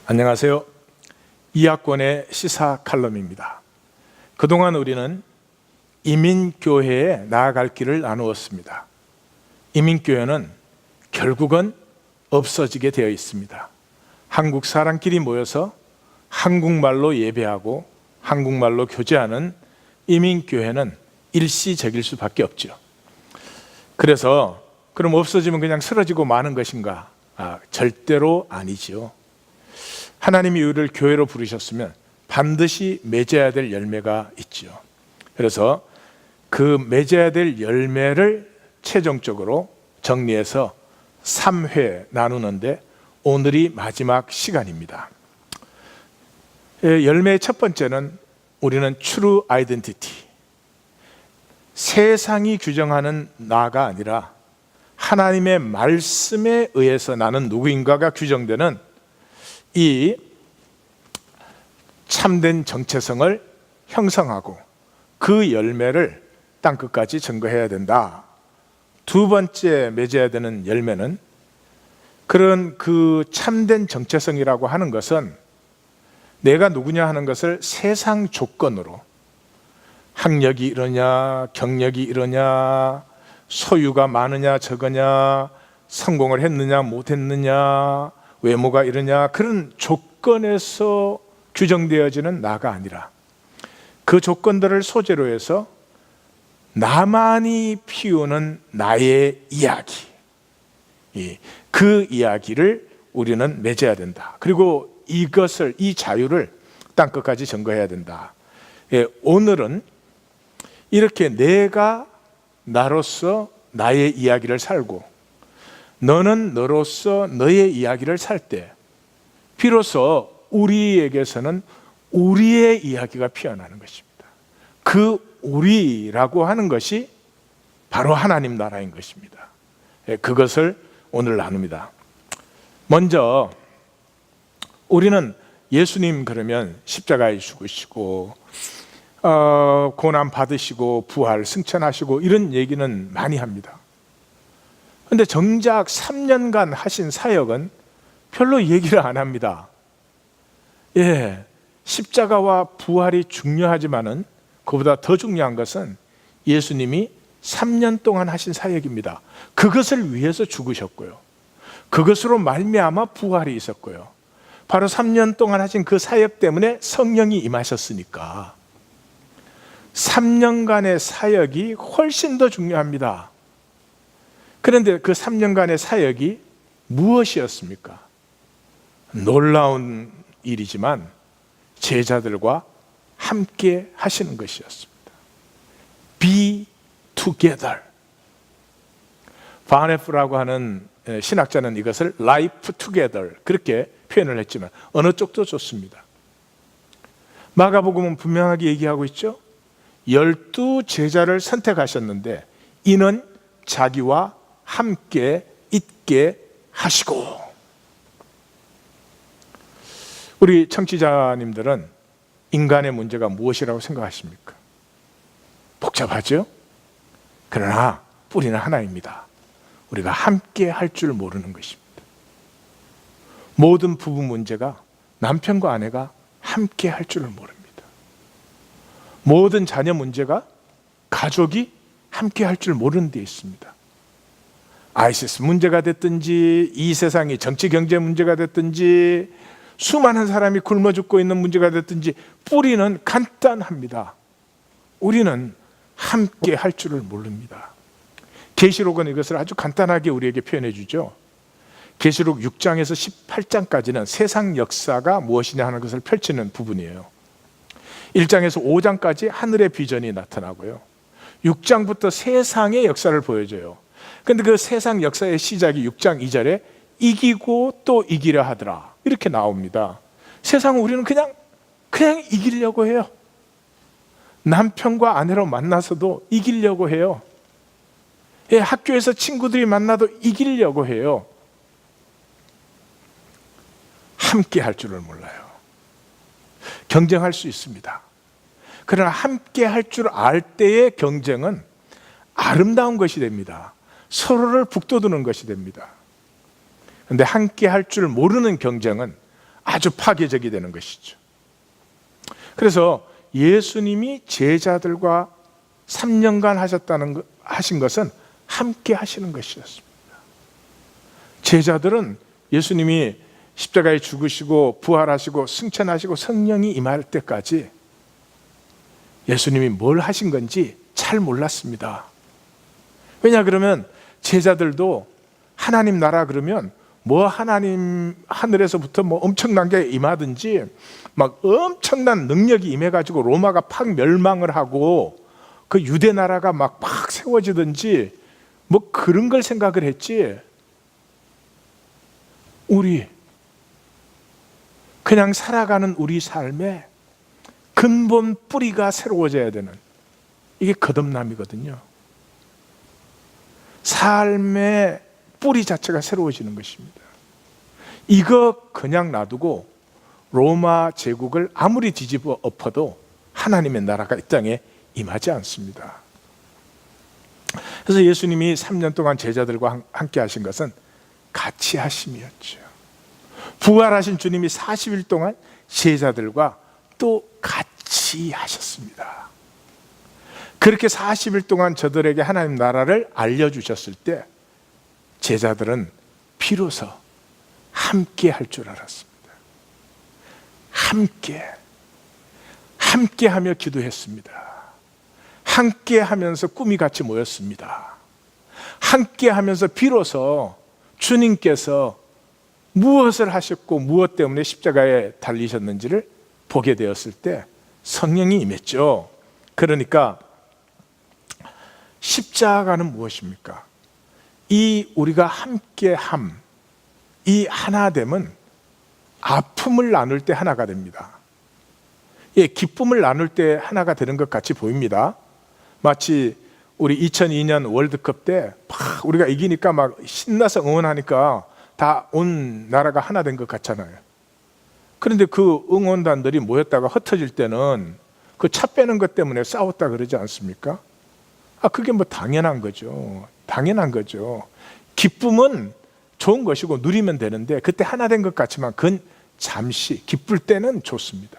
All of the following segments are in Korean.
안녕하세요. 이학권의 시사 칼럼입니다. 그동안 우리는 이민교회에 나아갈 길을 나누었습니다. 이민교회는 결국은 없어지게 되어 있습니다. 한국 사람끼리 모여서 한국말로 예배하고 한국말로 교제하는 이민교회는 일시적일 수밖에 없죠. 그래서 그럼 없어지면 그냥 쓰러지고 마는 것인가? 절대로 아니지요. 하나님이 우리를 교회로 부르셨으면 반드시 맺어야 될 열매가 있죠. 그래서 그 맺어야 될 열매를 최종적으로 정리해서 3회 나누는데 오늘이 마지막 시간입니다. 열매의 첫 번째는 우리는 true identity, 세상이 규정하는 나가 아니라 하나님의 말씀에 의해서 나는 누구인가가 규정되는 이 참된 정체성을 형성하고 그 열매를 땅끝까지 증거해야 된다. 두 번째 맺어야 되는 열매는 그런 그 참된 정체성이라고 하는 것은 내가 누구냐 하는 것을 세상 조건으로 학력이 이러냐, 경력이 이러냐, 소유가 많으냐 적으냐, 성공을 했느냐 못했느냐, 외모가 이러냐, 그런 조건에서 규정되어지는 나가 아니라 그 조건들을 소재로 해서 나만이 피우는 나의 이야기, 그 이야기를 우리는 맺어야 된다. 그리고 이것을, 이 자유를 땅끝까지 증거해야 된다. 오늘은 이렇게 내가 나로서 나의 이야기를 살고 너는 너로서 너의 이야기를 살 때 비로소 우리에게서는 우리의 이야기가 피어나는 것입니다. 그 우리라고 하는 것이 바로 하나님 나라인 것입니다. 그것을 오늘 나눕니다. 먼저 우리는 예수님 그러면 십자가에 죽으시고 고난 받으시고 부활 승천하시고 이런 얘기는 많이 합니다. 그런데 정작 3년간 하신 사역은 별로 얘기를 안 합니다. 십자가와 부활이 중요하지만은 그보다 더 중요한 것은 예수님이 3년 동안 하신 사역입니다. 그것을 위해서 죽으셨고요. 그것으로 말미암아 부활이 있었고요. 바로 3년 동안 하신 그 사역 때문에 성령이 임하셨으니까 3년간의 사역이 훨씬 더 중요합니다. 그런데 그 3년간의 사역이 무엇이었습니까? 놀라운 일이지만 제자들과 함께 하시는 것이었습니다. Be together. 바네프라고 하는 신학자는 이것을 life together 그렇게 표현을 했지만 어느 쪽도 좋습니다. 마가복음은 분명하게 얘기하고 있죠. 12 제자를 선택하셨는데 이는 자기와 함께 있게 하시고. 우리 청취자님들은 인간의 문제가 무엇이라고 생각하십니까? 복잡하죠? 그러나 뿌리는 하나입니다. 우리가 함께 할 줄 모르는 것입니다. 모든 부부 문제가 남편과 아내가 함께 할 줄을 모릅니다. 모든 자녀 문제가 가족이 함께 할 줄 모르는 데 있습니다. 아이시스 문제가 됐든지 이 세상이 정치 경제 문제가 됐든지 수많은 사람이 굶어 죽고 있는 문제가 됐든지 뿌리는 간단합니다. 우리는 함께 할 줄을 모릅니다. 계시록은 이것을 아주 간단하게 우리에게 표현해 주죠. 계시록 6장에서 18장까지는 세상 역사가 무엇이냐 하는 것을 펼치는 부분이에요. 1장에서 5장까지 하늘의 비전이 나타나고요. 6장부터 세상의 역사를 보여줘요. 그런데 그 세상 역사의 시작이 6장 2절에 이기고 또 이기려 하더라 이렇게 나옵니다. 세상은 우리는 그냥 이기려고 해요. 남편과 아내로 만나서도 이기려고 해요. 학교에서 친구들이 만나도 이기려고 해요. 함께 할 줄을 몰라요. 경쟁할 수 있습니다. 그러나 함께 할 줄 알 때의 경쟁은 아름다운 것이 됩니다. 서로를 북돋우는 것이 됩니다. 그런데 함께 할 줄 모르는 경쟁은 아주 파괴적이 되는 것이죠. 그래서 예수님이 제자들과 3년간 하신 것은 함께 하시는 것이었습니다. 제자들은 예수님이 십자가에 죽으시고 부활하시고 승천하시고 성령이 임할 때까지 예수님이 뭘 하신 건지 잘 몰랐습니다. 왜냐 그러면 제자들도 하나님 나라 그러면 뭐 하나님 하늘에서부터 뭐 엄청난 게 임하든지 막 엄청난 능력이 임해가지고 로마가 팍 멸망을 하고 그 유대 나라가 막 세워지든지 뭐 그런 걸 생각을 했지, 우리 그냥 살아가는 우리 삶에 근본 뿌리가 새로워져야 되는, 이게 거듭남이거든요. 삶의 뿌리 자체가 새로워지는 것입니다. 이거 그냥 놔두고 로마 제국을 아무리 뒤집어 엎어도 하나님의 나라가 이 땅에 임하지 않습니다. 그래서 예수님이 3년 동안 제자들과 함께 하신 것은 같이 하심이었죠. 부활하신 주님이 40일 동안 제자들과 또 같이 하셨습니다. 그렇게 40일 동안 저들에게 하나님 나라를 알려주셨을 때 제자들은 비로소 함께 할 줄 알았습니다. 함께 하며 기도했습니다. 함께 하면서 꿈이 같이 모였습니다. 함께 하면서 비로소 주님께서 무엇을 하셨고 무엇 때문에 십자가에 달리셨는지를 보게 되었을 때 성령이 임했죠. 그러니까 십자가는 무엇입니까? 이 우리가 함께함, 이 하나됨은 아픔을 나눌 때 하나가 됩니다. 예, 기쁨을 나눌 때 하나가 되는 것 같이 보입니다. 마치 우리 2002년 월드컵 때 우리가 이기니까 막 신나서 응원하니까 다 온 나라가 하나 된 것 같잖아요. 그런데 그 응원단들이 모였다가 흩어질 때는 그 차 빼는 것 때문에 싸웠다 그러지 않습니까? 그게 뭐 당연한 거죠. 당연한 거죠. 기쁨은 좋은 것이고 누리면 되는데 그때 하나 된 것 같지만 그건 잠시, 기쁠 때는 좋습니다.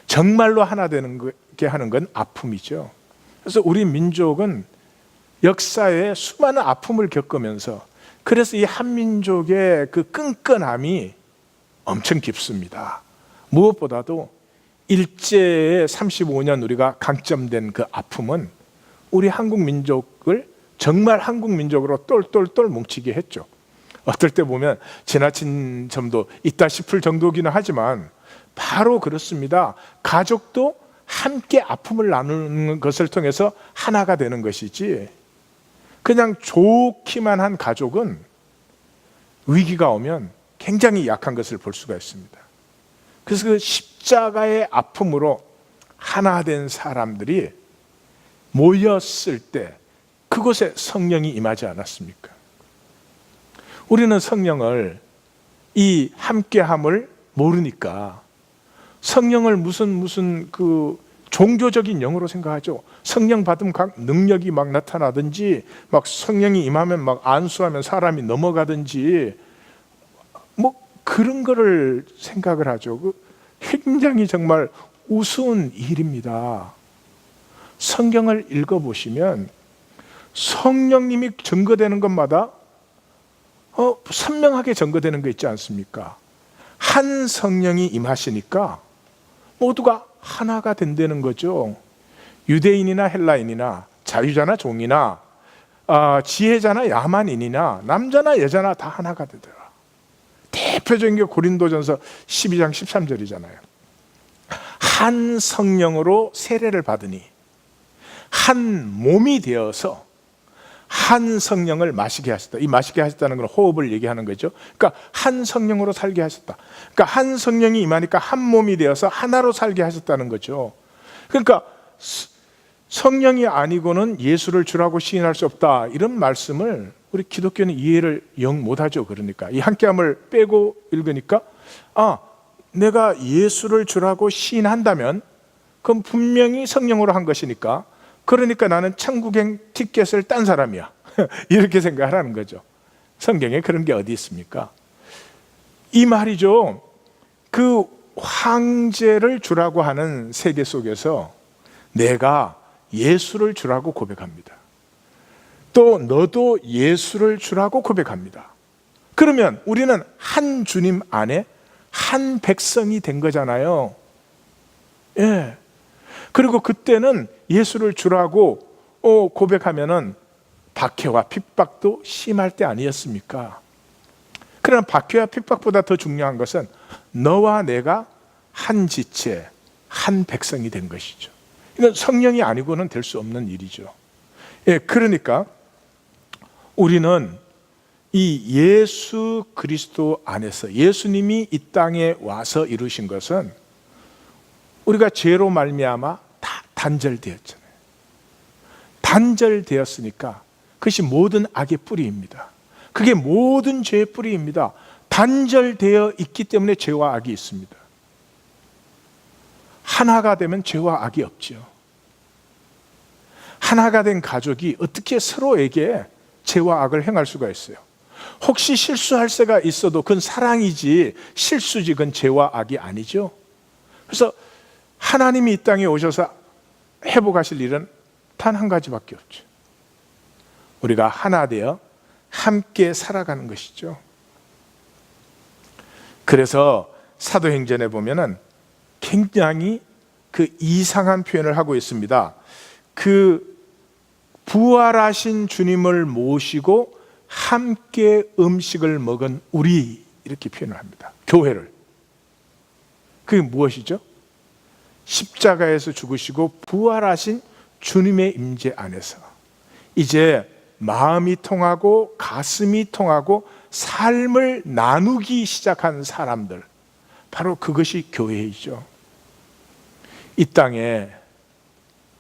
정말로 하나 되는 게 하는 건 아픔이죠. 그래서 우리 민족은 역사에 수많은 아픔을 겪으면서, 그래서 이 한민족의 그 끈끈함이 엄청 깊습니다. 무엇보다도 일제의 35년 우리가 강점된 그 아픔은 우리 한국 민족을 정말 한국 민족으로 똘똘똘 뭉치게 했죠. 어떨 때 보면 지나친 점도 있다 싶을 정도기는 하지만 바로 그렇습니다. 가족도 함께 아픔을 나누는 것을 통해서 하나가 되는 것이지, 그냥 좋기만 한 가족은 위기가 오면 굉장히 약한 것을 볼 수가 있습니다. 그래서 그 십자가의 아픔으로 하나 된 사람들이 모였을 때 그곳에 성령이 임하지 않았습니까? 우리는 성령을, 이 함께함을 모르니까 성령을 무슨 그 종교적인 영으로 생각하죠. 성령 받으면 각 능력이 막 나타나든지, 막 성령이 임하면 막 안수하면 사람이 넘어가든지, 뭐 그런 거를 생각을 하죠. 굉장히 정말 우스운 일입니다. 성경을 읽어보시면 성령님이 증거되는 것마다 선명하게 증거되는 거 있지 않습니까? 한 성령이 임하시니까 모두가 하나가 된다는 거죠. 유대인이나 헬라인이나 자유자나 종이나 지혜자나 야만인이나 남자나 여자나 다 하나가 되더라. 대표적인 게 고린도전서 12장 13절이잖아요. 한 성령으로 세례를 받으니 한 몸이 되어서 한 성령을 마시게 하셨다. 이 마시게 하셨다는 건 호흡을 얘기하는 거죠. 그러니까 한 성령으로 살게 하셨다. 그러니까 한 성령이 임하니까 한 몸이 되어서 하나로 살게 하셨다는 거죠. 그러니까 성령이 아니고는 예수를 주라고 시인할 수 없다, 이런 말씀을 우리 기독교는 이해를 영 못하죠. 그러니까 이 함께함을 빼고 읽으니까 내가 예수를 주라고 시인한다면 그건 분명히 성령으로 한 것이니까, 그러니까 나는 천국행 티켓을 딴 사람이야 이렇게 생각하라는 거죠. 성경에 그런 게 어디 있습니까? 이 말이죠. 그 황제를 주라고 하는 세계 속에서 내가 예수를 주라고 고백합니다. 또 너도 예수를 주라고 고백합니다. 그러면 우리는 한 주님 안에 한 백성이 된 거잖아요. 예. 그리고 그때는 예수를 주라고 고백하면은 박해와 핍박도 심할 때 아니었습니까? 그러나 박해와 핍박보다 더 중요한 것은 너와 내가 한 지체, 한 백성이 된 것이죠. 이건 성령이 아니고는 될 수 없는 일이죠. 예, 그러니까 우리는 이 예수 그리스도 안에서 예수님이 이 땅에 와서 이루신 것은 우리가 죄로 말미암아 다 단절되었잖아요. 단절되었으니까 그것이 모든 악의 뿌리입니다. 그게 모든 죄의 뿌리입니다. 단절되어 있기 때문에 죄와 악이 있습니다. 하나가 되면 죄와 악이 없죠. 하나가 된 가족이 어떻게 서로에게 죄와 악을 행할 수가 있어요? 혹시 실수할 새가 있어도 그건 사랑이지 실수지 그건 죄와 악이 아니죠. 그래서 하나님이 이 땅에 오셔서 회복하실 일은 단 한 가지밖에 없죠. 우리가 하나 되어 함께 살아가는 것이죠. 그래서 사도행전에 보면은 굉장히 그 이상한 표현을 하고 있습니다. 그 부활하신 주님을 모시고 함께 음식을 먹은 우리 이렇게 표현을 합니다. 교회를. 그게 무엇이죠? 십자가에서 죽으시고 부활하신 주님의 임재 안에서 이제 마음이 통하고 가슴이 통하고 삶을 나누기 시작한 사람들, 바로 그것이 교회이죠. 이 땅에,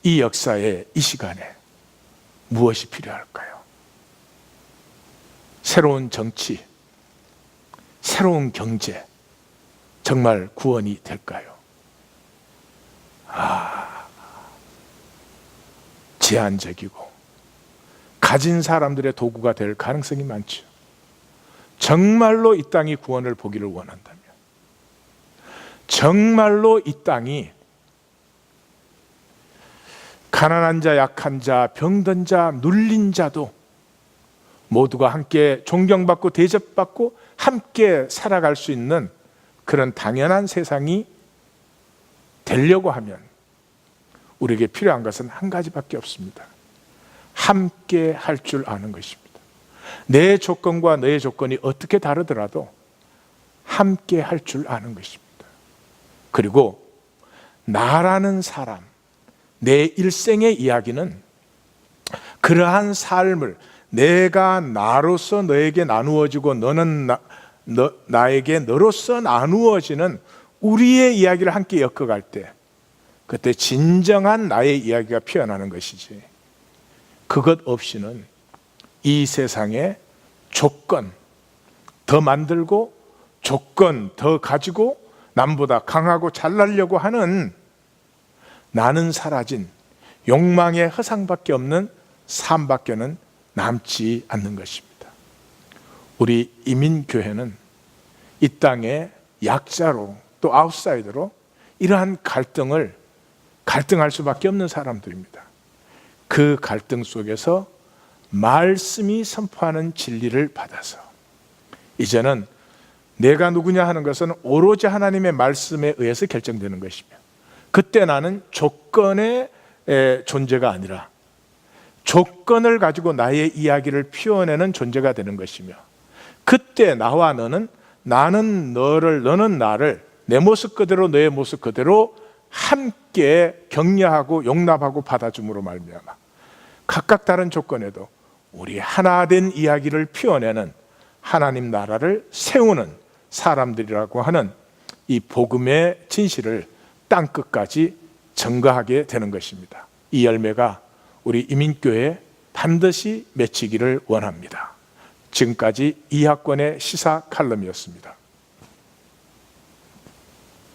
이 역사에, 이 시간에 무엇이 필요할까요? 새로운 정치, 새로운 경제, 정말 구원이 될까요? 제한적이고 가진 사람들의 도구가 될 가능성이 많죠. 정말로 이 땅이 구원을 보기를 원한다면, 정말로 이 땅이 가난한 자, 약한 자, 병든 자, 눌린 자도 모두가 함께 존경받고 대접받고 함께 살아갈 수 있는 그런 당연한 세상이 되려고 하면 우리에게 필요한 것은 한 가지밖에 없습니다. 함께 할 줄 아는 것입니다. 내 조건과 너의 조건이 어떻게 다르더라도 함께 할 줄 아는 것입니다. 그리고 나라는 사람, 내 일생의 이야기는 그러한 삶을 내가 나로서 너에게 나누어지고 너는 나에게 너로서 나누어지는 우리의 이야기를 함께 엮어갈 때 그때 진정한 나의 이야기가 피어나는 것이지, 그것 없이는 이 세상에 조건 더 만들고 조건 더 가지고 남보다 강하고 잘나려고 하는 나는 사라진 욕망의 허상밖에 없는 삶밖에는 남지 않는 것입니다. 우리 이민교회는 이 땅의 약자로 또 아웃사이더로 이러한 갈등할 수밖에 없는 사람들입니다. 그 갈등 속에서 말씀이 선포하는 진리를 받아서 이제는 내가 누구냐 하는 것은 오로지 하나님의 말씀에 의해서 결정되는 것이며, 그때 나는 조건의 존재가 아니라 조건을 가지고 나의 이야기를 피워내는 존재가 되는 것이며, 그때 나와 너는, 나는 너를, 너는 나를 내 모습 그대로 너의 모습 그대로 함께 격려하고 용납하고 받아줌으로 말미암아 각각 다른 조건에도 우리 하나 된 이야기를 피워내는 하나님 나라를 세우는 사람들이라고 하는 이 복음의 진실을 땅끝까지 전가하게 되는 것입니다. 이 열매가 우리 이민교회에 반드시 맺히기를 원합니다. 지금까지 이학권의 시사 칼럼이었습니다.